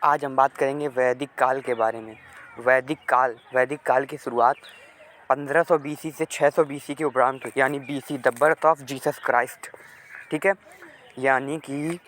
आज हम बात करेंगे वैदिक काल के बारे में। वैदिक काल की शुरुआत 1500 बीसी से 600 बीसी के उपरांत हुई, यानी BC the birth of Jesus Christ. ठीक है, यानी कि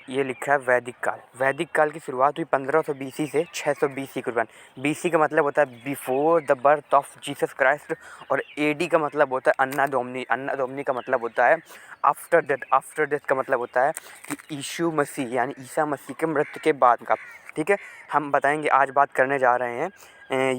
ये लिखा है वैदिक काल की शुरुआत हुई 1500 बीसी से 600 बीसी के उपरांत। बीसी का मतलब होता है before the birth of Jesus Christ, और एडी का मतलब होता है अन्ना दोमनी का मतलब होता है आफ्टर डेथ का मतलब होता है कि यीशु मसीह यानी ईसा मसीह के मृत्यु के बाद का। ठीक है, हम बताएंगे, आज बात करने जा रहे हैं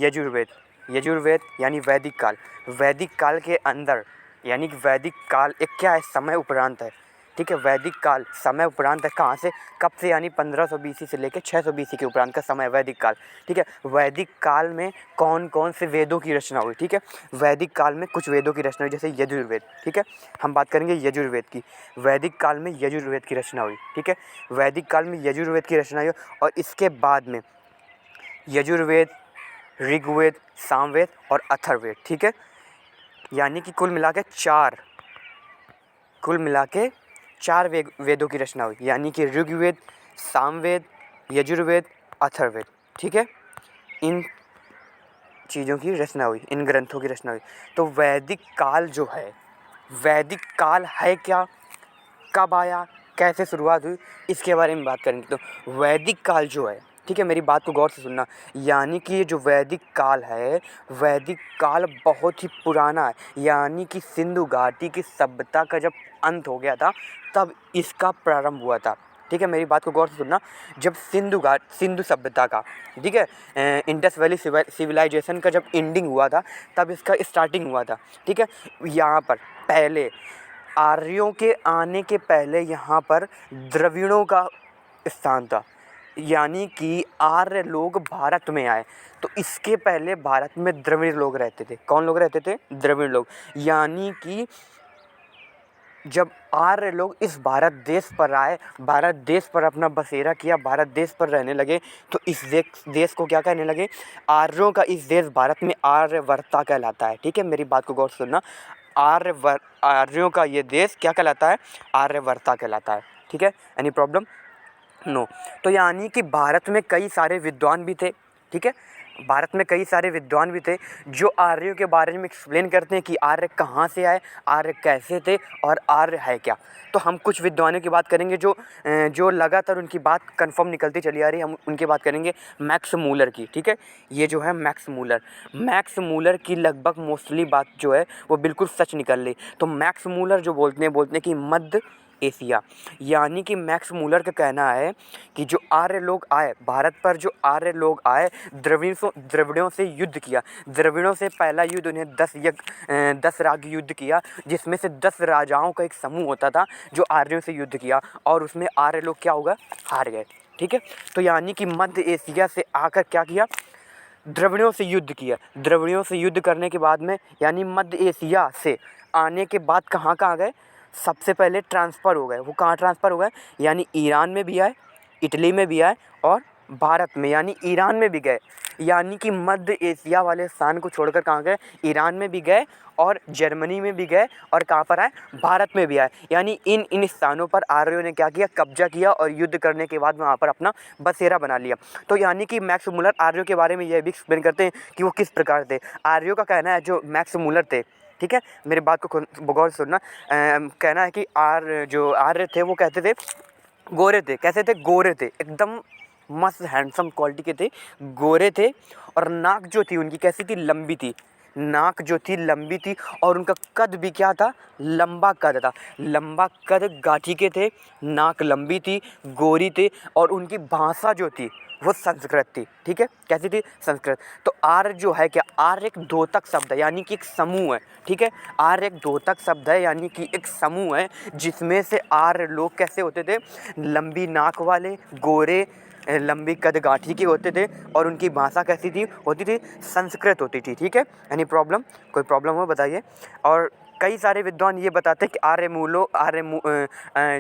यजुर्वेद यानी वैदिक काल के अंदर, यानी कि वैदिक काल एक क्या है, समय उपरांत है। ठीक है, वैदिक काल समय उपरांत है। कहाँ से, कब से, यानी 1500 बीसी से लेकर 600 बीसी के उपरांत का समय वैदिक काल। ठीक है, वैदिक काल में कौन कौन से वेदों की रचना हुई। ठीक है, वैदिक काल में कुछ वेदों की रचना हुई, जैसे यजुर्वेद। ठीक है, हम बात करेंगे यजुर्वेद की। वैदिक काल में यजुर्वेद की रचना हुई। ठीक है, वैदिक काल में यजुर्वेद की रचना हुई, और इसके बाद में यजुर्वेद, ऋग्वेद, सामवेद और अथर्ववेद। ठीक है, यानी कि कुल मिला के चार वेदों की रचना हुई, यानी कि ऋग्वेद, सामवेद, यजुर्वेद, अथर्ववेद। ठीक है, इन चीज़ों की रचना हुई, इन ग्रंथों की रचना हुई। तो वैदिक काल है क्या, कब आया, कैसे शुरुआत हुई, इसके बारे में बात करेंगे। तो वैदिक काल जो है, ठीक है, मेरी बात को गौर से सुनना, यानी कि ये जो वैदिक काल है, वैदिक काल बहुत ही पुराना है, यानी कि सिंधु घाटी की सभ्यता का जब अंत हो गया था तब इसका प्रारंभ हुआ था। ठीक है, मेरी बात को गौर से सुनना, जब सिंधु सभ्यता का, ठीक है, इंडस वैली सिविलाइजेशन का जब एंडिंग हुआ था तब इसका स्टार्टिंग हुआ था। ठीक है, यहाँ पर पहले आर्यों के आने के पहले यहाँ पर द्रविड़ों का स्थान था, यानी कि आर्य लोग भारत में आए, तो इसके पहले भारत में द्रविड़ लोग रहते थे। कौन लोग रहते थे? द्रविड़ लोग। यानी कि जब आर्य लोग इस भारत देश पर आए, भारत देश पर अपना बसेरा किया, भारत देश पर रहने लगे, तो इस देश को क्या कहने लगे? आर्यों का इस देश भारत में आर्यवर्ता कहलाता है। ठीक है, मेरी बात को गौर से सुनना, आर्यों का ये देश क्या कहलाता है? आर्यवर्ता कहलाता है। ठीक है, एनी प्रॉब्लम? नो। तो यानी कि भारत में कई सारे विद्वान भी थे। ठीक है, भारत में कई सारे विद्वान भी थे जो आर्यों के बारे में एक्सप्लेन करते हैं कि आर्य कहाँ से आए, आर्य कैसे थे और आर्य है क्या। तो हम कुछ विद्वानों की बात करेंगे जो लगातार उनकी बात कंफर्म निकलती चली आ रही है, हम उनकी बात करेंगे। मैक्स मूलर की। ठीक है, ये जो है मैक्स मूलर की लगभग मोस्टली बात जो है वो बिल्कुल सच निकल रही। तो मैक्स मूलर जो बोलते हैं कि मध्य एशिया, यानी कि मैक्स मूलर का कहना है कि जो आर्य लोग आए भारत पर, जो आर्य लोग आए, द्रविड़ों से युद्ध किया। द्रविड़ों से पहला युद्ध उन्हें 10 राग युद्ध किया, जिसमें से 10 राजाओं का एक समूह होता था जो आर्यों से युद्ध किया, और उसमें आर्य लोग क्या होगा? हार गए। ठीक है, तो यानी कि मध्य एशिया से आकर क्या किया? द्रविड़ों से युद्ध किया। द्रविड़ों से युद्ध करने के बाद में, यानी मध्य एशिया से आने के बाद कहाँ गए? सबसे पहले ट्रांसफ़र हो गए। वो कहाँ ट्रांसफ़र हो गए? यानी ईरान में भी आए, इटली में भी आए, और भारत में यानी ईरान में भी गए। यानी कि मध्य एशिया वाले स्थान को छोड़कर कहाँ गए? ईरान में भी गए, और जर्मनी में भी गए, और कहाँ पर आए? भारत में भी आए। यानी इन स्थानों पर आर्यों ने क्या किया? कब्जा किया, और युद्ध करने के बाद वहाँ पर अपना बसेरा बना लिया। तो यानी कि मैक्स मूलर आर्यों के बारे में यह भी एक्सप्लेन करते हैं कि वो किस प्रकार थे। आर्यों का कहना है, जो मैक्स मूलर थे, ठीक है, मेरी बात को गौर से सुनना, कहना है कि जो आर्य थे वो कहते थे गोरे थे। कैसे थे? गोरे थे, एकदम मस्त हैंडसम क्वालिटी के थे, गोरे थे। और नाक जो थी उनकी कैसी थी? लंबी थी। नाक जो थी लंबी थी, और उनका कद भी क्या था? लंबा कद था। लंबा कद, गाठी के थे, नाक लंबी थी, गोरी थे, और उनकी भाषा जो थी वो संस्कृत थी। ठीक है, कैसी थी? संस्कृत। तो आर्य जो है क्या? आर्य एक द्योतक शब्द है, यानी कि एक समूह है। ठीक है, आर्य एक द्योतक शब्द है, यानी कि एक समूह है जिसमें से आर्य लोग कैसे होते थे? लंबी नाक वाले, गोरे, लंबी कद गाठी के होते थे, और उनकी भाषा कैसी थी? होती थी संस्कृत होती थी। ठीक है, एनी प्रॉब्लम? कोई प्रॉब्लम हो बताइए। और कई सारे विद्वान ये बताते हैं कि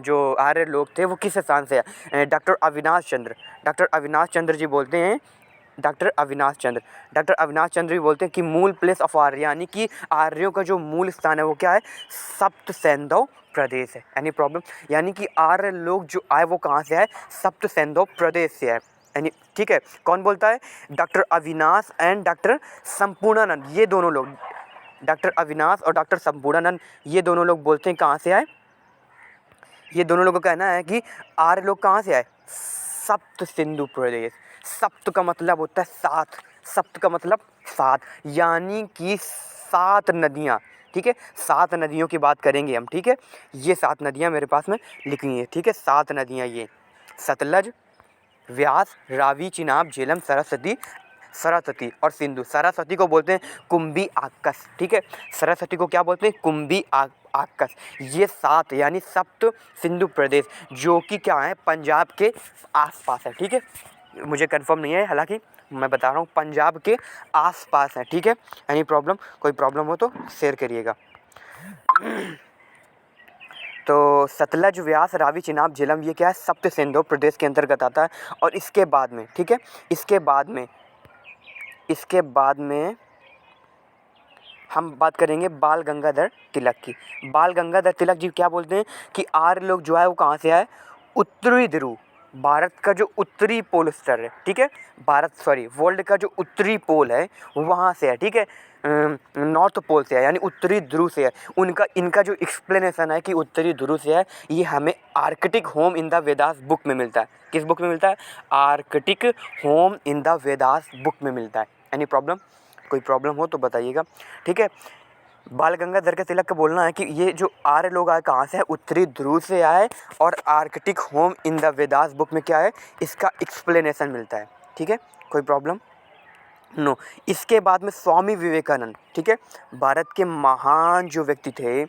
जो आर्य लोग थे वो किस स्थान से है। डॉक्टर अविनाश चंद्र जी बोलते हैं डॉक्टर अविनाश चंद्र। डॉक्टर अविनाश चंद्र भी बोलते हैं कि मूल प्लेस ऑफ आर्य, यानी कि आर्यों का जो मूल स्थान है वो क्या है, सप्त सैंधव प्रदेश है। एनी प्रॉब्लम, यानी कि आर्य लोग जो आए वो कहाँ से आए, सप्त सैंधव प्रदेश से आए। यानी ठीक है, कौन बोलता है, doctor Avinash and doctor Sampurnanand, ये दोनों लोग, डॉक्टर अविनाश और डॉक्टर संपूर्णानंद, ये दोनों लोग बोलते हैं कहाँ से आए, ये दोनों लोगों का कहना है कि आर्य लोग कहाँ से आए, सप्त सिंधु प्रदेश। सप्त का मतलब होता है सात, सप्त का मतलब सात, यानी कि 7 नदियाँ। ठीक है, 7 नदियों की बात करेंगे हम। ठीक है, ये 7 नदियाँ मेरे पास में लिखी हुई है। ठीक है, 7 नदियाँ ये सतलज, व्यास, रावी, चिनाब, झेलम, सरस्वती और सिंधु। सरस्वती को बोलते हैं कुंभी आकस। ठीक है, सरस्वती को क्या बोलते हैं, कुंभी आकस। ये 7 यानी सप्त सिंधु प्रदेश जो कि क्या है, पंजाब के आसपास है। ठीक है, मुझे कंफर्म नहीं है, हालांकि मैं बता रहा हूँ पंजाब के आसपास है। ठीक है, एनी प्रॉब्लम, कोई प्रॉब्लम हो तो शेयर करिएगा। तो सतलज, व्यास, रावी, चिनाब, झेलम, ये क्या है, सप्त सिंधु प्रदेश के अंतर्गत आता है। और इसके बाद में, ठीक है, इसके बाद में हम बात करेंगे बाल गंगाधर तिलक की। बाल गंगाधर तिलक जी क्या बोलते हैं कि आर्य लोग जो है वो कहाँ से आए, उत्तरी ध्रुव, भारत का जो उत्तरी पोल स्तर है, ठीक है, वर्ल्ड का जो उत्तरी पोल है वहाँ से है। ठीक है, नॉर्थ पोल से है, यानी उत्तरी ध्रुव से है। इनका जो एक्सप्लेनेशन है कि उत्तरी ध्रुव से है, ये हमें Arctic home in the Vedas book में मिलता है। किस बुक में मिलता है, Arctic home in the Vedas book में मिलता है। एनी प्रॉब्लम, कोई प्रॉब्लम हो तो बताइएगा। ठीक है, बाल गंगाधर तिलक का बोलना है कि ये जो आर्य लोग आए कहाँ से है, उत्तरी ध्रुव से आए, और Arctic home in the Vedas book में क्या है, इसका एक्सप्लेनेशन मिलता है। ठीक है, कोई प्रॉब्लम नो। इसके बाद में स्वामी विवेकानंद, ठीक है, भारत के महान जो व्यक्ति थे,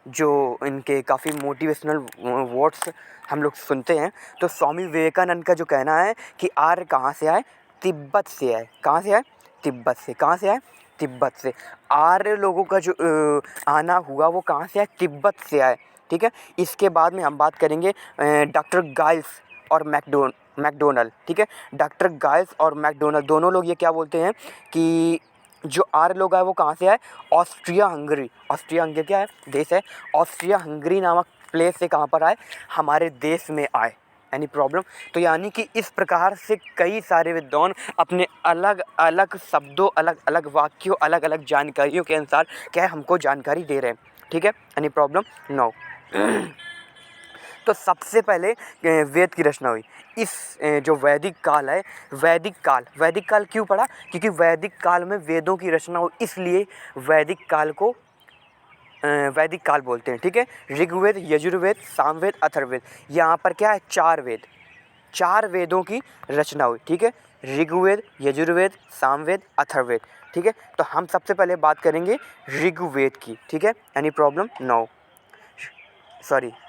जो इनके काफ़ी मोटिवेशनल वर्ड्स हम लोग सुनते हैं, तो स्वामी विवेकानंद का जो कहना है कि आर्य कहाँ से आए, तिब्बत से आए। कहाँ से आए, तिब्बत से। कहाँ से आए, तिब्बत से। आर्य लोगों का जो आना हुआ वो कहाँ से आए, तिब्बत से आए। ठीक है, इसके बाद में हम बात करेंगे डॉक्टर गाइल्स और मैकडोनल्ड। ठीक है, डॉक्टर गाइल्स और मैकडोनल्ड दोनों लोग ये क्या बोलते हैं कि जो आर्य लोग आए वो कहाँ से आए, ऑस्ट्रिया हंगरी। ऑस्ट्रिया हंगरी क्या है, देश है। ऑस्ट्रिया हंगरी नामक प्लेस से कहाँ पर आए, हमारे देश में आए। एनी प्रॉब्लम, तो यानी कि इस प्रकार से कई सारे विद्वान अपने अलग अलग शब्दों, अलग अलग वाक्यों, अलग अलग जानकारियों के अनुसार क्या है, हमको जानकारी दे रहे हैं। ठीक है, एनी प्रॉब्लम नो। तो सबसे पहले वेद की रचना हुई। इस जो वैदिक काल है, वैदिक काल क्यों पढ़ा, क्योंकि वैदिक काल में वेदों की रचना हुई, इसलिए वैदिक काल को वैदिक काल बोलते हैं। ठीक है, ऋग्वेद, यजुर्वेद, सामवेद, अथर्ववेद, यहाँ पर क्या है, 4 वेद, 4 वेदों की रचना हुई। ठीक है, ऋग्वेद, यजुर्वेद, सामवेद, अथर्ववेद। ठीक है, तो हम सबसे पहले बात करेंगे ऋग्वेद की। ठीक है, एनी प्रॉब्लम नो,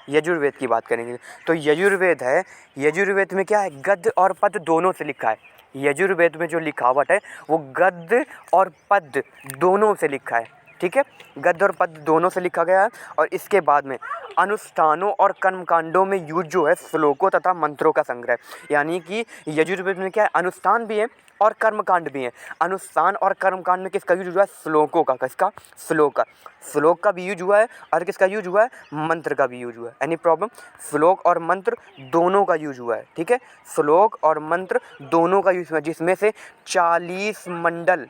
यजुर्वेद की बात करेंगे। तो यजुर्वेद है, यजुर्वेद में क्या है, गद्य और पद्य दोनों से लिखा है। यजुर्वेद में जो लिखावट है वो गद्य और पद्य दोनों से लिखा है। ठीक है, गद्य और पद्य दोनों से लिखा गया है। और इसके बाद में अनुष्ठानों और कर्मकांडों में यूज जो है श्लोकों तथा मंत्रों का संग्रह, यानी कि यजुर्वेद में क्या है, अनुष्ठान भी है और कर्मकांड भी है। अनुष्ठान और कर्मकांड में किसका यूज हुआ है, श्लोकों का। किसका, श्लोक का भी यूज हुआ है, और किसका यूज हुआ है, मंत्र का भी यूज हुआ है। एनी प्रॉब्लम, श्लोक और मंत्र दोनों का यूज हुआ है। ठीक है, श्लोक और मंत्र दोनों का यूज हुआ है, जिसमें से 40 मंडल,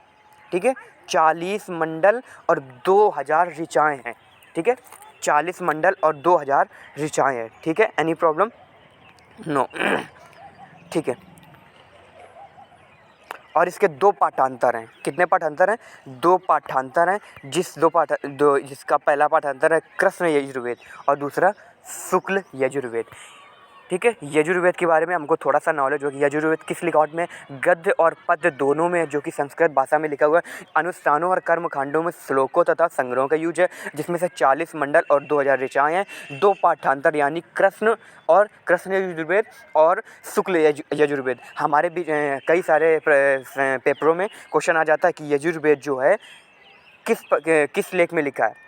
ठीक है, 40 मंडल और 2000 ऋचाएँ हैं। ठीक है, 40 मंडल और 2000 ऋचाएँ हैं। ठीक है, एनी प्रॉब्लम नो। ठीक है, और इसके 2 पाठांतर हैं। कितने पाठांतर हैं, 2 पाठांतर हैं। जिसका पहला पाठांतर है कृष्ण यजुर्वेद और दूसरा शुक्ल यजुर्वेद। ठीक है, यजुर्वेद के बारे में हमको थोड़ा सा नॉलेज होगी। यजुर्वेद किस लिखावट में, गद्य और पद्य दोनों में, जो कि संस्कृत भाषा में लिखा हुआ है। अनुष्ठानों और कर्मकांडों में श्लोकों तथा संग्रहों का यूज है, जिसमें से 40 मंडल और 2000 ऋचाएँ हैं। 2 पाठांतर यानी कृष्ण यजुर्वेद और शुक्ल यजुर्वेद। हमारे भी कई सारे पेपरों में क्वेश्चन आ जाता है कि यजुर्वेद जो है किस लेख में लिखा है,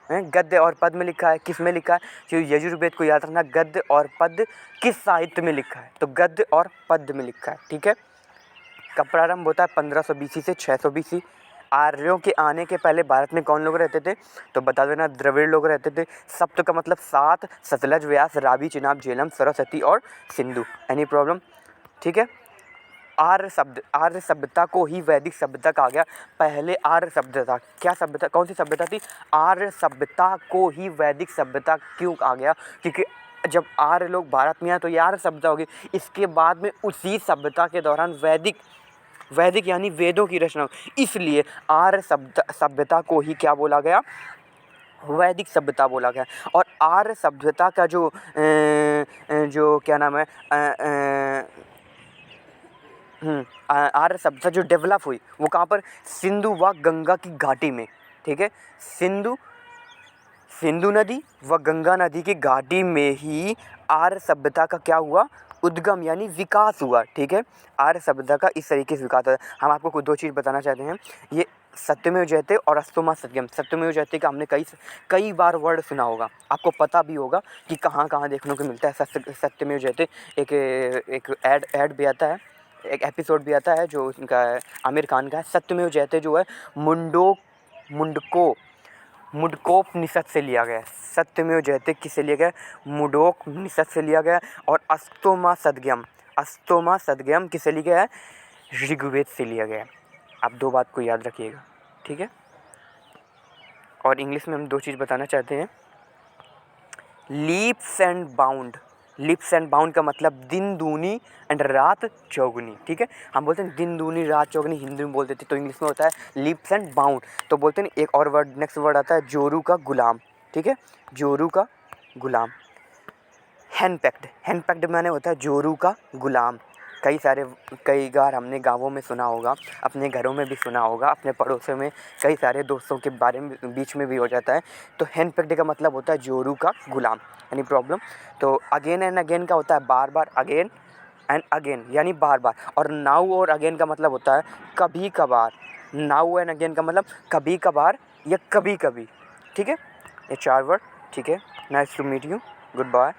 गद्य और पद्य में लिखा है, किस में लिखा है। तो यजुर्वेद को याद रखना, गद्य और पद्य किस साहित्य में लिखा है, तो गद्य और पद्य में लिखा है। ठीक है, कब प्रारंभ होता है? 1500 BC से 600 BC। आर्यों के आने के पहले भारत में कौन लोग रहते थे? तो बता देना, द्रविड़ लोग रहते थे। सप्त का मतलब 7, सतलज, व्यास, रावी, चिनाब, झेलम, सरस्वती और सिंधु। Any problem? ठीक है। आर्य सभ्यता को ही वैदिक सभ्यता कहा गया। पहले आर्य सभ्यता, क्या सभ्यता, कौन सी सभ्यता थी? आर्य सभ्यता को ही वैदिक सभ्यता क्यों कहा गया? क्योंकि जब आर्य लोग भारत में आए तो ये आर्य सभ्यता होगी। इसके बाद में उसी सभ्यता के दौरान वैदिक यानी वेदों की रचना, इसलिए आर्य सभ्यता को ही क्या बोला गया? वैदिक सभ्यता बोला गया। और आर्य सभ्यता का जो क्या नाम है, आर्य सभ्यता जो डेवलप हुई वो कहाँ पर? सिंधु व गंगा की घाटी में। ठीक है, सिंधु नदी व गंगा नदी की घाटी में ही आर्य सभ्यता का क्या हुआ? उद्गम यानी विकास हुआ। ठीक है, आर्य सभ्यता का इस तरीके से विकास हुआ। हम आपको कुछ 2 चीज़ बताना चाहते हैं। ये सत्यमेव जयते और अस्तोमा सत्यम। सत्यमेव जयते का हमने कई बार वर्ड सुना होगा, आपको पता भी होगा कि कहाँ कहाँ देखने को मिलता है सत्यमेव जयते। एक ऐड भी आता है, एक एपिसोड भी आता है जो उनका आमिर खान का है। सत्यमेव जयते जो है मुंडकोपनिषद से लिया गया है। सत्यमेव जयते किससे लिया गया? मुंडकोपनिषद से लिया गया। और अस्तोमा सदगम किससे लिया गया है? ऋग्वेद से लिया गया है। आप 2 बात को याद रखिएगा, ठीक है। और इंग्लिश में हम 2 चीज़ बताना चाहते हैं। लीप्स एंड बाउंड का मतलब दिन दूनी एंड रात चौगुनी। ठीक है, हम बोलते हैं दिन दूनी रात चौगुनी, हिंदी में बोलते थे, तो इंग्लिश में होता है लीप्स एंड बाउंड। तो बोलते हैं एक और वर्ड, नेक्स्ट वर्ड आता है जोरू का गुलाम। ठीक है, जोरू का गुलाम। हैंडपैक्ड माने होता है जोरू का गुलाम। कई बार हमने गाँवों में सुना होगा, अपने घरों में भी सुना होगा, अपने पड़ोसों में कई सारे दोस्तों के बारे में बीच में भी हो जाता है। तो हैंडपैक्ड का मतलब होता है जोरू का गुलाम। Any problem? तो अगेन एंड अगेन का होता है बार बार, अगेन एंड अगेन यानी बार बार। और नाउ और अगेन का मतलब होता है कभी कभार। नाउ एंड अगेन का मतलब कभी कभार या कभी कभी। ठीक है, ये 4 वर्ड। ठीक है, nice to meet you, good bye.